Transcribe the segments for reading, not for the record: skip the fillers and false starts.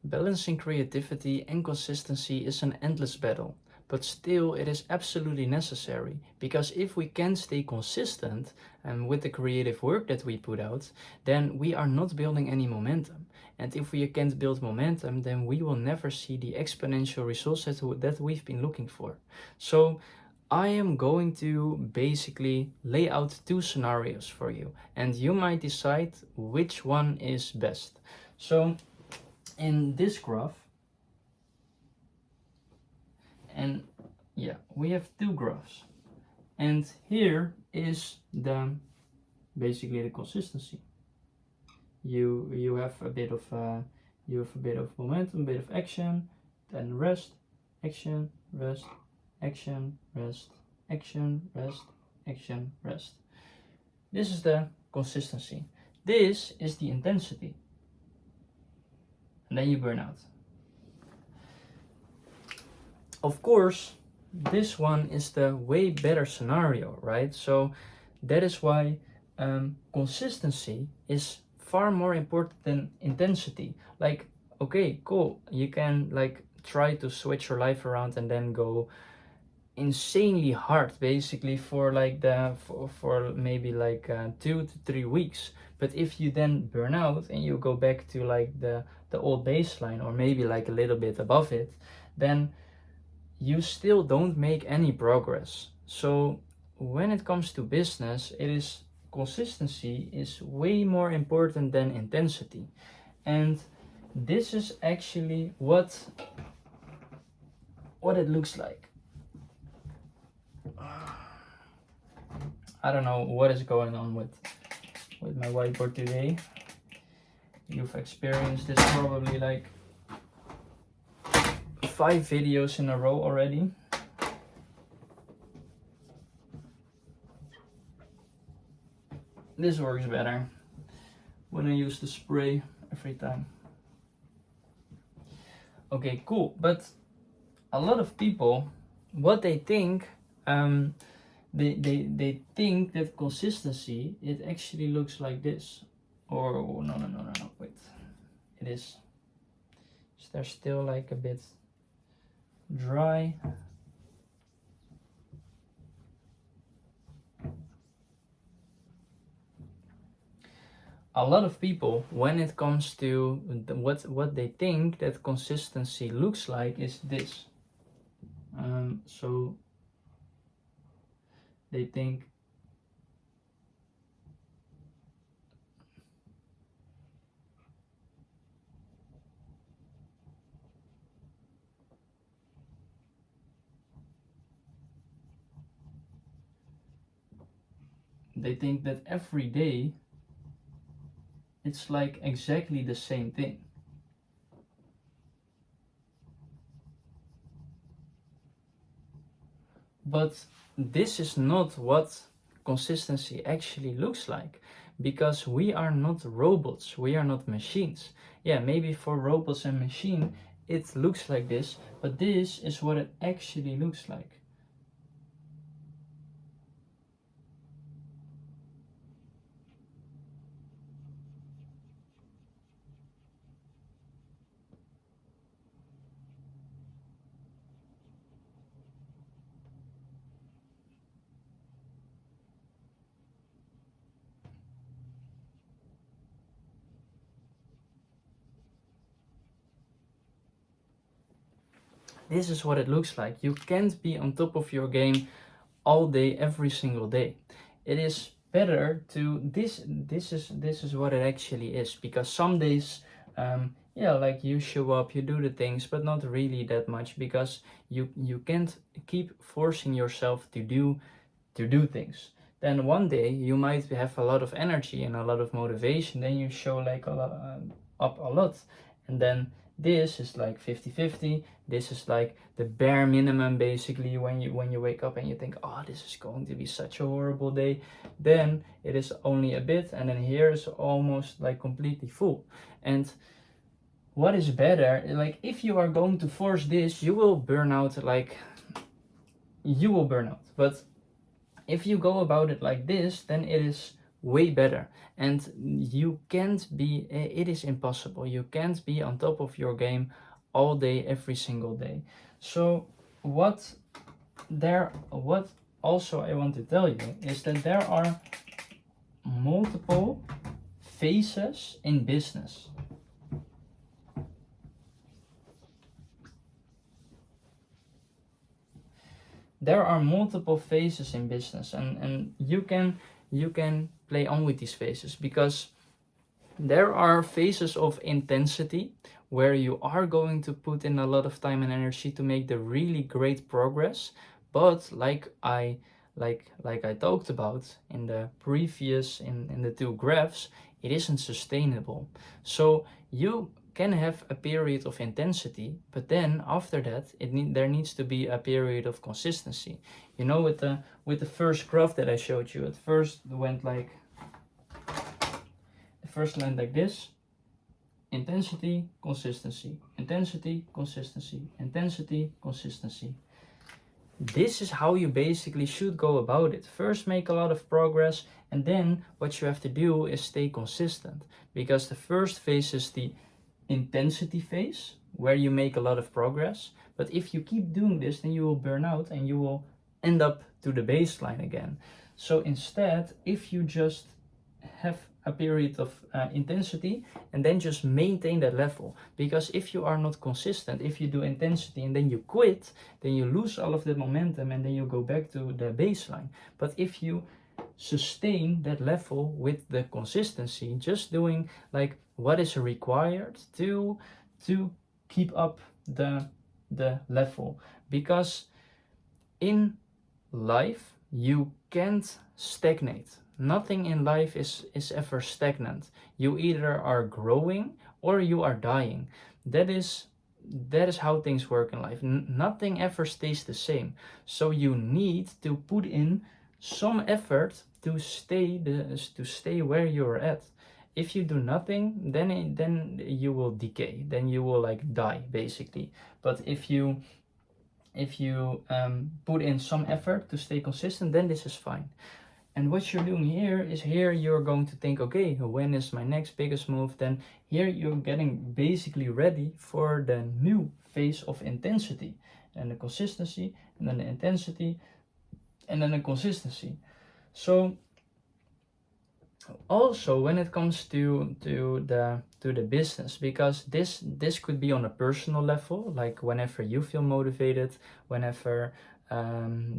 Balancing creativity and consistency is an endless battle, but still it is absolutely necessary, because if we can stay consistent with the creative work that we put out, then we are not building any momentum. And if we can't build momentum, then we will never see the exponential results that we've been looking for. So I am going to basically lay out two scenarios for you, and you might decide which one is best. So in this graph, and yeah, we have two graphs, and here is the basically the consistency. You have a bit of momentum, a bit of action, then rest, action, rest, action, rest, action, rest, action, rest. This is the consistency. This is the intensity. And then you burn out. Of course, this one is the way better scenario, right? So that is why consistency is far more important than intensity. Like, okay, cool, you can like try to switch your life around and then go insanely hard basically for like for maybe like 2 to 3 weeks. But if you then burn out and you go back to like the old baseline, or maybe like a little bit above it, then you still don't make any progress. So when it comes to business, it is consistency is way more important than intensity. And this is actually what it looks like. I don't know what is going on with my whiteboard today. You've experienced this probably like 5 videos in a row already. This works better when I use the spray every time. Okay, cool. But a lot of people, what they think, they think that consistency, it actually looks like this. Or oh, no, wait. It is they're still like a bit dry. A lot of people, when it comes to what they think that consistency looks like, is this. So they think that every day it's like exactly the same thing. But this is not what consistency actually looks like, because we are not robots, we are not machines. Yeah, maybe for robots and machine it looks like this, but this is what it actually looks like. This is what it looks like. You can't be on top of your game all day, every single day. It is better to this is what it actually is, because some days yeah, like you show up, you do the things, but not really that much, because you can't keep forcing yourself to do things. Then one day you might have a lot of energy and a lot of motivation, then you show like a lot, up a lot, and then this is like 50-50. This is like the bare minimum basically. When you wake up and you think, oh, this is going to be such a horrible day, then it is only a bit, and then here is almost like completely full. And what is better, like if you are going to force this, you will burn out, but if you go about it like this, then it is way better. And you can't be, it is impossible, you can't be on top of your game all day every single day. So what also I want to tell you is that there are multiple phases in business. There are multiple phases in business, and you can play on with these phases, because there are phases of intensity where you are going to put in a lot of time and energy to make the really great progress, but like I talked about in the previous in the two graphs, it isn't sustainable. So you can have a period of intensity, but then after that there needs to be a period of consistency. You know, with the first graph that I showed you, at first went like the first line like this: intensity, consistency, intensity, consistency, intensity, consistency. This is how you basically should go about it. First make a lot of progress, and then what you have to do is stay consistent, because the first phase is the intensity phase where you make a lot of progress. But if you keep doing this, then you will burn out and you will end up to the baseline again. So instead, if you just have a period of intensity and then just maintain that level, because if you are not consistent, if you do intensity and then you quit, then you lose all of that momentum and then you go back to the baseline. But if you sustain that level with the consistency, just doing like what is required to keep up the level, because in life you can't stagnate. Nothing in life is ever stagnant. You either are growing or you are dying. That is how things work in life. Nothing ever stays the same. So you need to put in some effort to stay where you're at. If you do nothing, then you will decay. Then you will like die basically. But if you put in some effort to stay consistent, then this is fine. And what you're doing here is, here you're going to think, okay, when is my next biggest move? Then here you're getting basically ready for the new phase of intensity, and the consistency, and then the intensity, and then the consistency. So also when it comes to the business, because this could be on a personal level, like whenever you feel motivated, whenever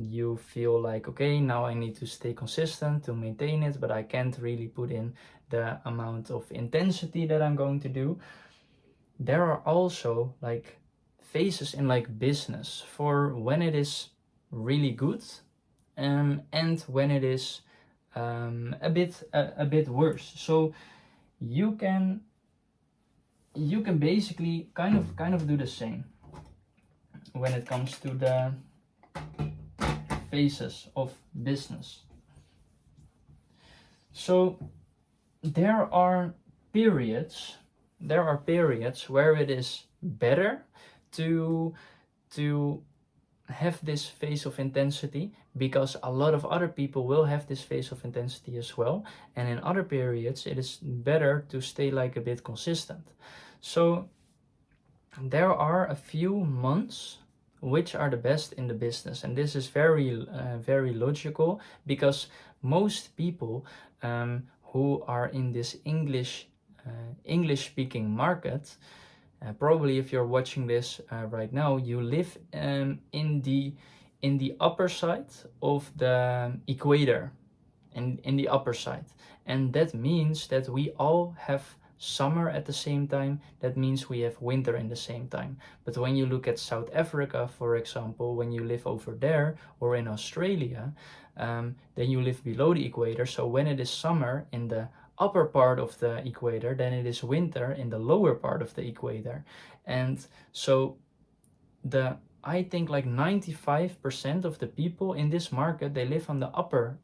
you feel like, okay, now I need to stay consistent to maintain it, but I can't really put in the amount of intensity that I'm going to do. There are also like phases in like business for when it is really good, and when it is a bit worse. So you can basically kind of do the same when it comes to the phases of business. So there are periods where it is better to have this phase of intensity, because a lot of other people will have this phase of intensity as well, and in other periods it is better to stay like a bit consistent. So there are a few months which are the best in the business, and this is very logical, because most people who are in this English speaking market, probably if you're watching this right now, you live in the upper side of the equator, in the upper side, and that means that we all have summer at the same time. That means we have winter in the same time. But when you look at South Africa, for example, when you live over there, or in Australia, then you live below the equator. So when it is summer in the upper part of the equator, then it is winter in the lower part of the equator. And so I think like 95% of the people in this market, they live on the upper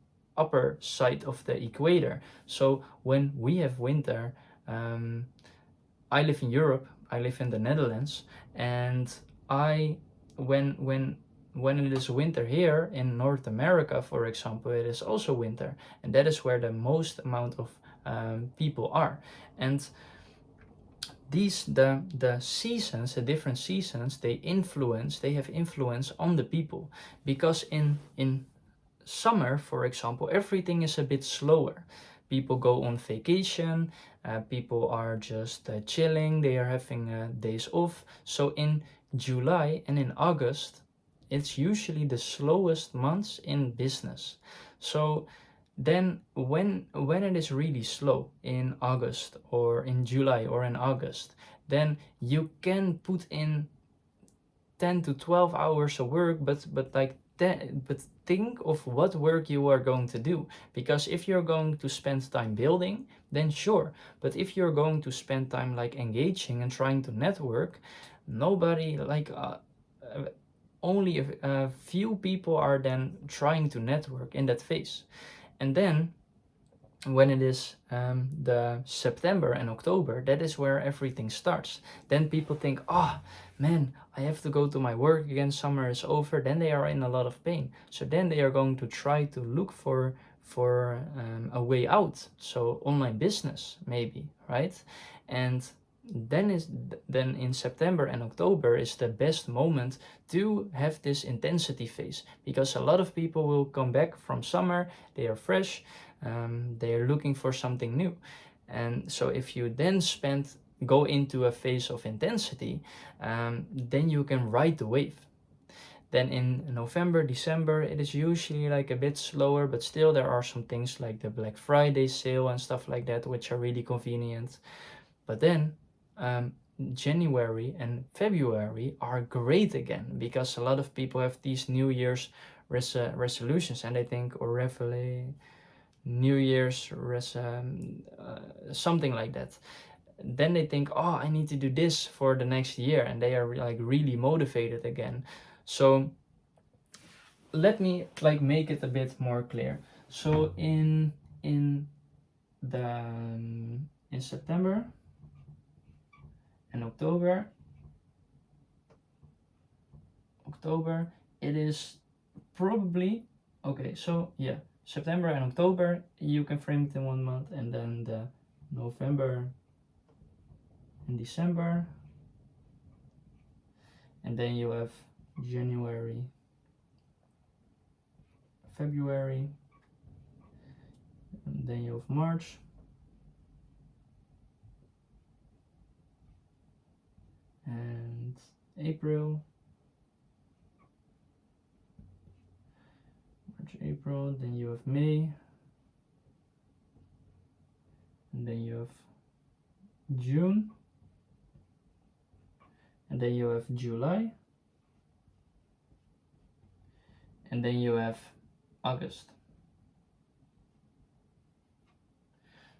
side of the equator. So when we have winter, I live in Europe, I live in the Netherlands, and when when it is winter here in North America, for example, it is also winter, and that is where the most amount of people are. And the seasons, the different seasons, they have influence on the people, because in summer, for example, everything is a bit slower. People go on vacation, people are just chilling, they are having days off. So in July and in August, it's usually the slowest months in business. So then when it is really slow in August or in July or in August, then you can put in 10 to 12 hours of work, but like that, but think of what work you are going to do. Because if you're going to spend time building, then sure, but if you're going to spend time like engaging and trying to network, nobody like only a few people are then trying to network in that phase. And then when it is the September and October, that is where everything starts. Then people think, oh man, I have to go to my work again, summer is over. Then they are in a lot of pain. So then they are going to try to look for a way out. So online business maybe, right? And then in September and October is the best moment to have this intensity phase, because a lot of people will come back from summer, they are fresh, they are looking for something new. And so if you then go into a phase of intensity, then you can ride the wave. Then in November, December, it is usually like a bit slower, but still there are some things like the Black Friday sale and stuff like that, which are really convenient. But then January and February are great again, because a lot of people have these New Year's resolutions, and I think, or New Year's something like that. Then they think, oh, I need to do this for the next year, and they are like really motivated again. So let me like make it a bit more clear. So in September and October, it is probably okay. So yeah, September and October, you can frame it in 1 month, and then the November and December, and then you have January, February, and then you have March, and April, April, then you have May, and then you have June, and then you have July, and then you have August.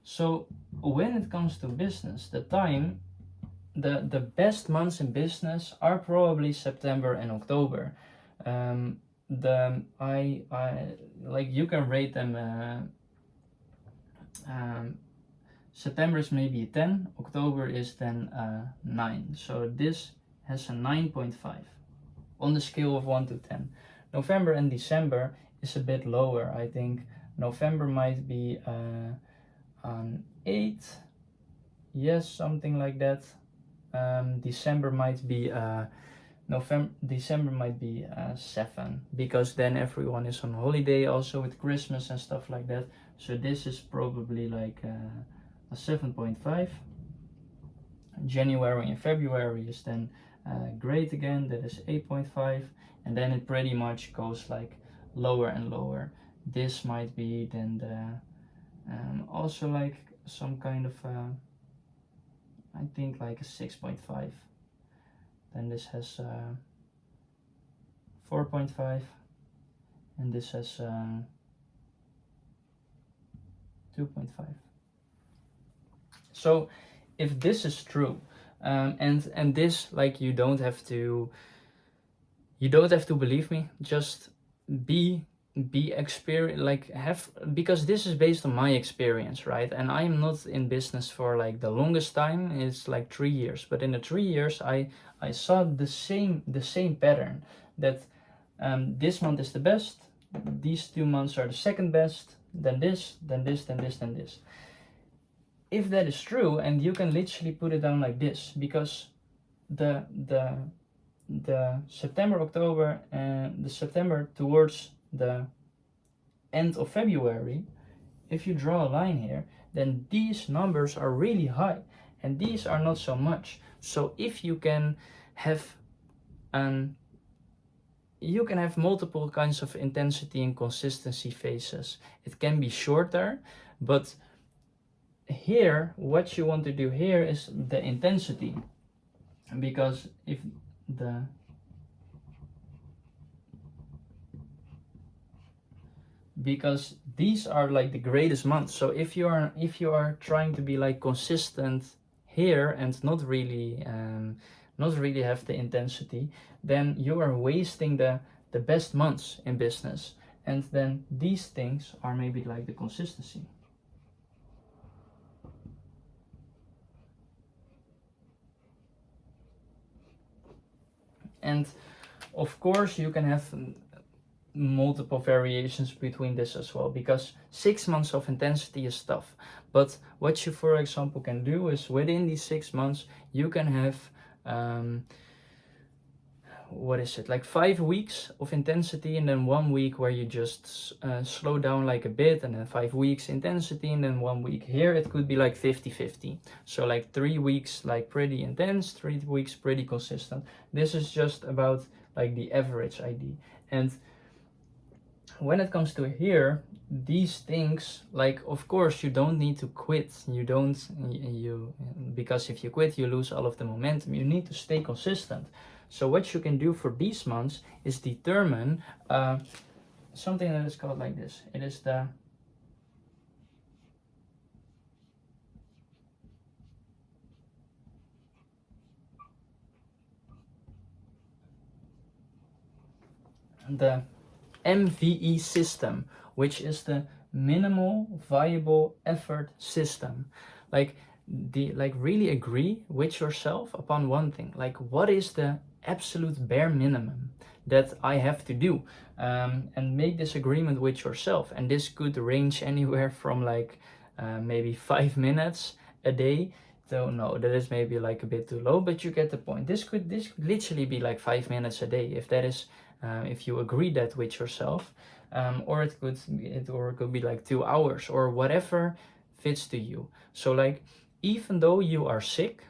So when it comes to business, the best months in business are probably September and October. I like, you can rate them. September is maybe a 10, October is then 9. So this has a 9.5 on the scale of 1 to 10. November and December is a bit lower. I think November might be an 8, yes, something like that. December might be December might be 7, because then everyone is on holiday also with Christmas and stuff like that. So this is probably like a 7.5. January and February is then great again, that is 8.5, and then it pretty much goes like lower and lower. This might be then the also like some kind of I think like a 6.5. Then this has 4.5, and this has 2.5. So if this is true, and this, like, you don't have to believe me, just be experience, like, have, because this is based on my experience, right? And I'm not in business for like the longest time, it's like 3 years, but in the 3 years I saw the same pattern, that this month is the best, these 2 months are the second best, then this, then this, then this, then this. If that is true, and you can literally put it down like this, because the September, October, and the September towards the end of February, if you draw a line here, then these numbers are really high and these are not so much. So if you can have multiple kinds of intensity and consistency phases. It can be shorter, but here what you want to do here is the intensity, because because these are like the greatest months. So if you are trying to be like consistent here and not really have the intensity, then you are wasting the best months in business. And then these things are maybe like the consistency. And of course you can have multiple variations between this as well, because 6 months of intensity is tough. But what you, for example, can do is within these 6 months you can have like 5 weeks of intensity, and then 1 week where you just slow down like a bit, and then 5 weeks intensity, and then 1 week. Here it could be like 50-50. So like 3 weeks like pretty intense, 3 weeks pretty consistent. This is just about like the average idea. And when it comes to here, these things, like, of course you don't need to quit. Because if you quit, you lose all of the momentum. You need to stay consistent. So what you can do for these months is determine something that is called like this. It is the MVE system, which is the minimal viable effort system. Like really agree with yourself upon one thing. Like, what is the absolute bare minimum that I have to do? And make this agreement with yourself. And this could range anywhere from like maybe 5 minutes a day. So no, that is maybe like a bit too low, but you get the point. This could literally be like 5 minutes a day, if that is if you agree that with yourself, or it could be like 2 hours or whatever fits to you. So like, even though you are sick,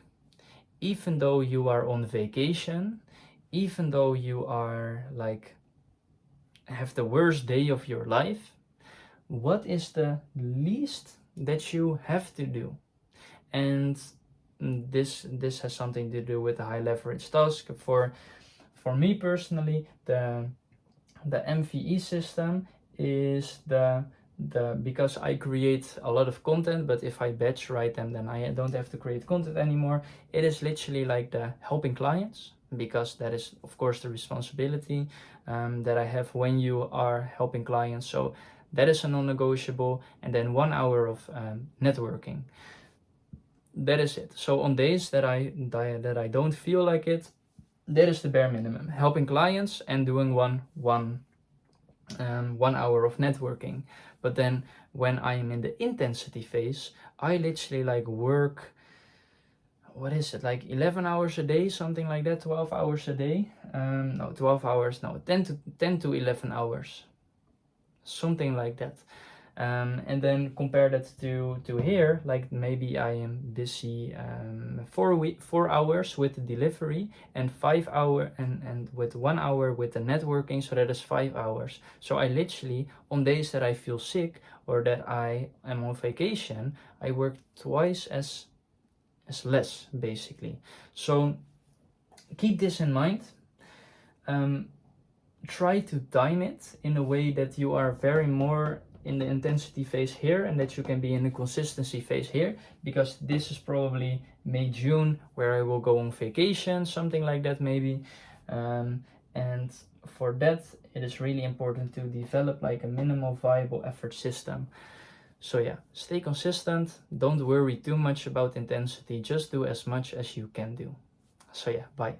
even though you are on vacation, even though you are like have the worst day of your life, what is the least that you have to do? And this has something to do with the high leverage task. For me personally, the MVE system is because I create a lot of content, but if I batch write them, then I don't have to create content anymore. It is literally like the helping clients, because that is of course the responsibility that I have when you are helping clients. So that is a non-negotiable. And then 1 hour of networking. That is it. So on days that I don't feel like it, that is the bare minimum. Helping clients and doing one hour of networking. But then when I am in the intensity phase, I literally like work, what is it, like 11 hours a day, something like that, 12 hours a day. No, 12 hours, no, 10 to 11 hours, something like that. And then compare that to here, like maybe I am busy 4 hours with the delivery, and 5 hours and with 1 hour with the networking, so that is 5 hours. So I literally, on days that I feel sick or that I am on vacation, I work twice as less, basically. So keep this in mind. Try to time it in a way that you are very more in the intensity phase here, and that you can be in the consistency phase here, because this is probably May, June, where I will go on vacation, something like that maybe. And for that, it is really important to develop like a minimal viable effort system. So yeah, stay consistent, don't worry too much about intensity, just do as much as you can do. So yeah, bye.